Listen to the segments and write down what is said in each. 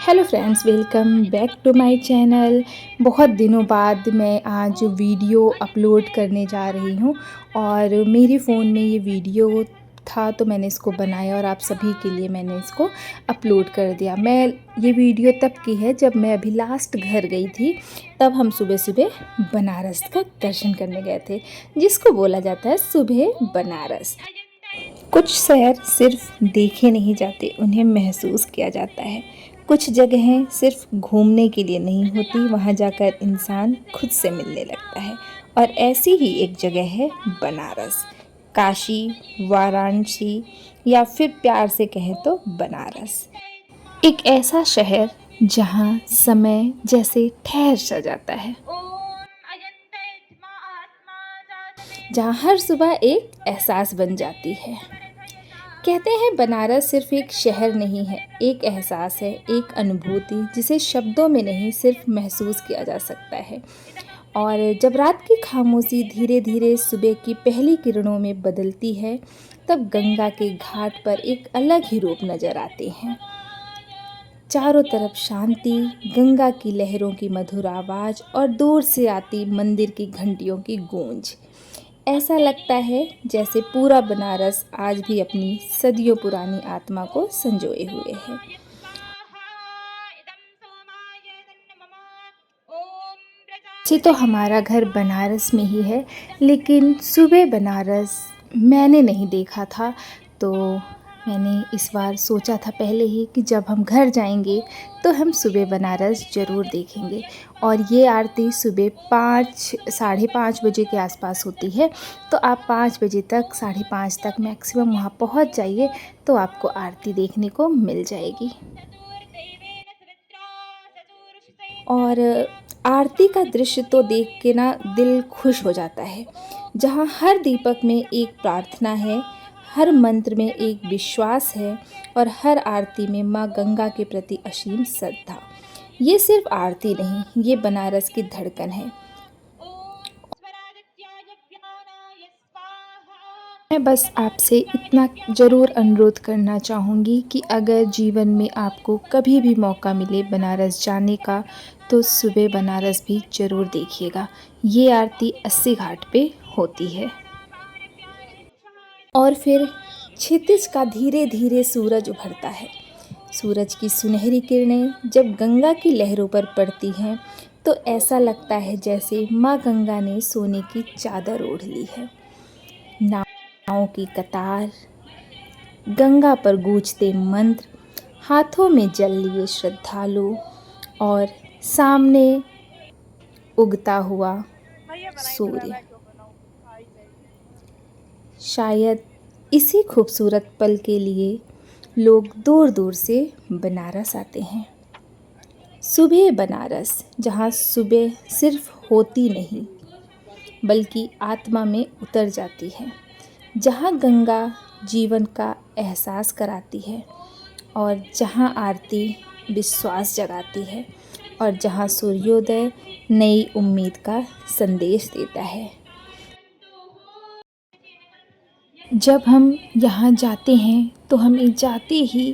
Hello friends, welcome back to my channel. बहुत दिनों बाद मैं आज वीडियो अपलोड करने जा रही हूँ और मेरे फ़ोन में ये वीडियो था तो मैंने इसको बनाया और आप सभी के लिए मैंने इसको अपलोड कर दिया। मैं ये वीडियो तब की है जब मैं अभी लास्ट घर गई थी। तब हम सुबह सुबह बनारस का दर्शन करने गए थे, जिसको बोला जाता है सुबह बनारस। कुछ शहर सिर्फ देखे नहीं जाते, उन्हें महसूस किया जाता है। कुछ जगहें सिर्फ घूमने के लिए नहीं होती, वहाँ जाकर इंसान खुद से मिलने लगता है। और ऐसी ही एक जगह है बनारस। काशी, वाराणसी या फिर प्यार से कहें तो बनारस। एक ऐसा शहर जहाँ समय जैसे ठहर सा जाता है, जहाँ हर सुबह एक एहसास बन जाती है। कहते हैं बनारस सिर्फ एक शहर नहीं है, एक एहसास है, एक अनुभूति जिसे शब्दों में नहीं सिर्फ महसूस किया जा सकता है। और जब रात की खामोशी धीरे धीरे सुबह की पहली किरणों में बदलती है, तब गंगा के घाट पर एक अलग ही रूप नजर आते हैं। चारों तरफ शांति, गंगा की लहरों की मधुर आवाज़ और दूर से आती मंदिर की घंटियों की गूंज। ऐसा लगता है जैसे पूरा बनारस आज भी अपनी सदियों पुरानी आत्मा को संजोए हुए है। वैसे तो हमारा घर बनारस में ही है, लेकिन सुबह बनारस मैंने नहीं देखा था। तो मैंने इस बार सोचा था पहले ही कि जब हम घर जाएंगे तो हम सुबह बनारस ज़रूर देखेंगे। और ये आरती सुबह 5 साढ़े 5 बजे के आसपास होती है। तो आप 5 बजे तक, साढ़े 5 तक मैक्सिमम वहाँ पहुँच जाइए तो आपको आरती देखने को मिल जाएगी। और आरती का दृश्य तो देख के ना दिल खुश हो जाता है। जहाँ हर दीपक में एक प्रार्थना है, हर मंत्र में एक विश्वास है और हर आरती में माँ गंगा के प्रति असीम श्रद्धा। ये सिर्फ आरती नहीं, ये बनारस की धड़कन है। मैं बस आपसे इतना ज़रूर अनुरोध करना चाहूँगी कि अगर जीवन में आपको कभी भी मौका मिले बनारस जाने का, तो सुबह बनारस भी ज़रूर देखिएगा। ये आरती 80 घाट पे होती है। और फिर क्षितिज का धीरे धीरे सूरज उभरता है। सूरज की सुनहरी किरणें जब गंगा की लहरों पर पड़ती हैं, तो ऐसा लगता है जैसे माँ गंगा ने सोने की चादर ओढ़ ली है। नावों की कतार, गंगा पर गूंजते मंत्र, हाथों में जल लिए श्रद्धालु और सामने उगता हुआ सूर्य। शायद इसी खूबसूरत पल के लिए लोग दूर दूर से बनारस आते हैं। सुबह बनारस, जहाँ सुबह सिर्फ होती नहीं बल्कि आत्मा में उतर जाती है। जहाँ गंगा जीवन का एहसास कराती है और जहाँ आरती विश्वास जगाती है और जहाँ सूर्योदय नई उम्मीद का संदेश देता है। जब हम यहाँ जाते हैं तो हमें जाते ही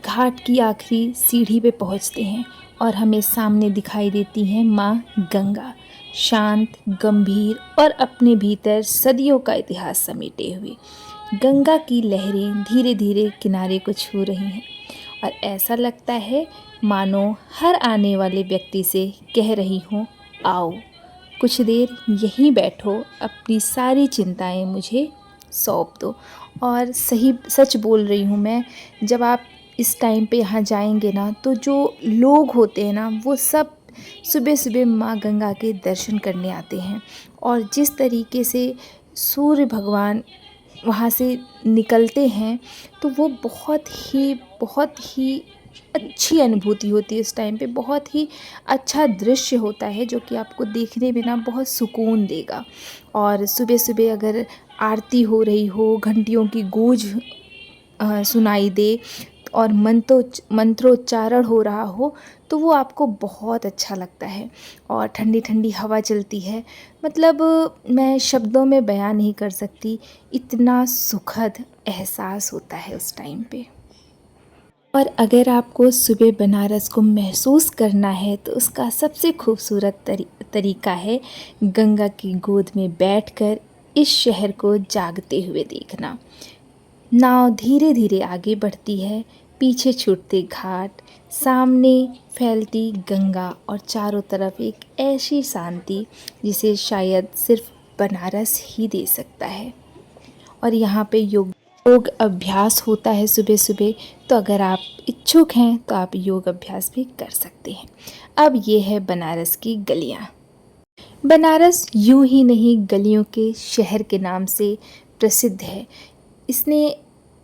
घाट की आखिरी सीढ़ी पे पहुँचते हैं और हमें सामने दिखाई देती हैं माँ गंगा, शांत, गंभीर और अपने भीतर सदियों का इतिहास समेटे हुए। गंगा की लहरें धीरे धीरे किनारे को छू रही हैं और ऐसा लगता है मानो हर आने वाले व्यक्ति से कह रही हूँ, आओ कुछ देर यहीं बैठो, अपनी सारी चिंताएं मुझे सौंप दो। और सही सच बोल रही हूँ मैं, जब आप इस टाइम पे यहाँ जाएंगे ना, तो जो लोग होते हैं ना, वो सब सुबह सुबह माँ गंगा के दर्शन करने आते हैं। और जिस तरीके से सूर्य भगवान वहाँ से निकलते हैं, तो वो बहुत ही अच्छी अनुभूति होती है। इस टाइम पे बहुत ही अच्छा दृश्य होता है जो कि आपको देखने में ना बहुत सुकून देगा। और सुबह सुबह अगर आरती हो रही हो, घंटियों की गूंज सुनाई दे और मंत्रोच्चारण हो रहा हो, तो वो आपको बहुत अच्छा लगता है। और ठंडी ठंडी हवा चलती है, मतलब मैं शब्दों में बयान नहीं कर सकती, इतना सुखद एहसास होता है उस टाइम पे। और अगर आपको सुबह बनारस को महसूस करना है तो उसका सबसे खूबसूरत तरीका है गंगा की गोद में बैठकर इस शहर को जागते हुए देखना। नाव धीरे धीरे आगे बढ़ती है, पीछे छूटते घाट, सामने फैलती गंगा और चारों तरफ एक ऐसी शांति जिसे शायद सिर्फ बनारस ही दे सकता है। और यहाँ पे योग अभ्यास होता है सुबह सुबह, तो अगर आप इच्छुक हैं तो आप योग अभ्यास भी कर सकते हैं। अब ये है बनारस की गलियाँ। बनारस यूं ही नहीं गलियों के शहर के नाम से प्रसिद्ध है। इसने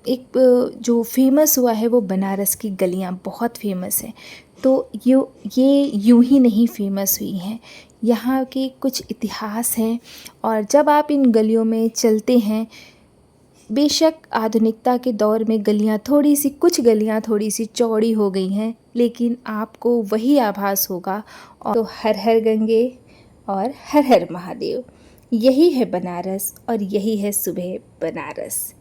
एक जो फेमस हुआ है वो बनारस की गलियाँ बहुत फेमस हैं। तो ये यूं ही नहीं फेमस हुई हैं, यहाँ के कुछ इतिहास हैं। और जब आप इन गलियों में चलते हैं, बेशक आधुनिकता के दौर में कुछ गलियाँ थोड़ी सी चौड़ी हो गई हैं, लेकिन आपको वही आभास होगा। और तो हर हर गंगे और हर हर महादेव। यही है बनारस और यही है सुबह बनारस।